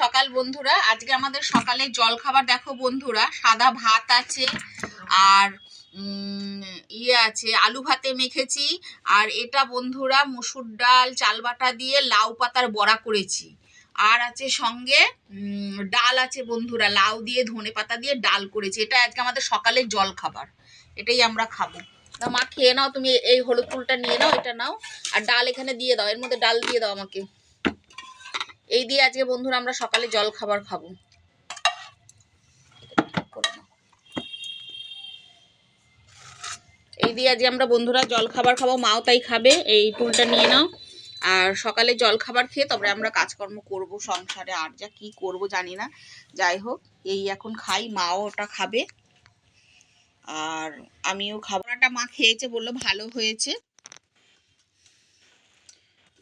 সকাল বন্ধুরা। আজকে আমাদের সকালে জল খাবার দেখো বন্ধুরা, সাদা ভাত আছে আর আছে আলু ভাতে মেখেছি। আর এটা বন্ধুরা মসুর ডাল চাল বাটা দিয়ে লাউ পাতার বড়া করেছি। আর আছে সঙ্গে ডাল আছে বন্ধুরা, লাউ দিয়ে ধনে পাতা দিয়ে ডাল করেছি। এটা আজকে আমাদের সকালের জল খাবার, এটাই আমরা খাবো। তা মা খেয়ে নাও, তুমি এই হলুদ ফুলটা নিয়ে নাও, এটা নাও, আর ডাল এখানে দিয়ে দাও, এর মধ্যে ডাল দিয়ে দাও আমাকে। এই দিয়ে আজকে বন্ধুরা আমরা সকালে জল খাবার খাবো। এই দিয়ে আজকে আমরা বন্ধুরা জল খাবার খাবো, মাও তাই খাবে। এই টুলটা নিয়ে নাও। আর সকালে জল খাবার খেয়ে তবে আমরা কাজকর্ম করব সংসারে, আর যা কি করব জানি না। যাই হোক, এই এখন খাই, মাও ওটা খাবে আর আমিও খাবো। ওটা মা খেয়েছে, বললো ভালো হয়েছে।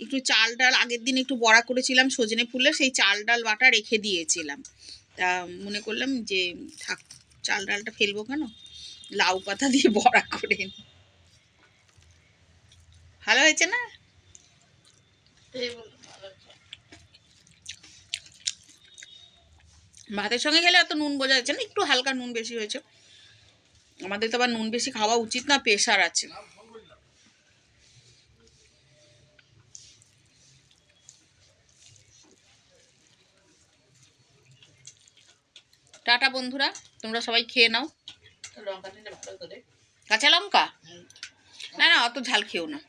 একটু চাল ডাল আগের দিন একটু বড়া করেছিলাম সজনে ফুলে, সেই চাল ডাল বাটা রেখে দিয়েছিলাম। তা মনে করলাম যে থাক, চাল ডালটা ফেলবো কেন, লাউ পাতা দিয়ে বড়া করে। ভালো হয়েছে না? ভাতের সঙ্গে খেলে এত নুন বোঝা যাচ্ছে না, একটু হালকা নুন বেশি হয়েছে। আমাদের তো আবার নুন বেশি খাওয়া উচিত না, প্রেশার আছে। টাটা বন্ধুরা, তোমরা সবাই খেয়ে নাও। কাঁচা লঙ্কা না, না অত ঝাল খেও না।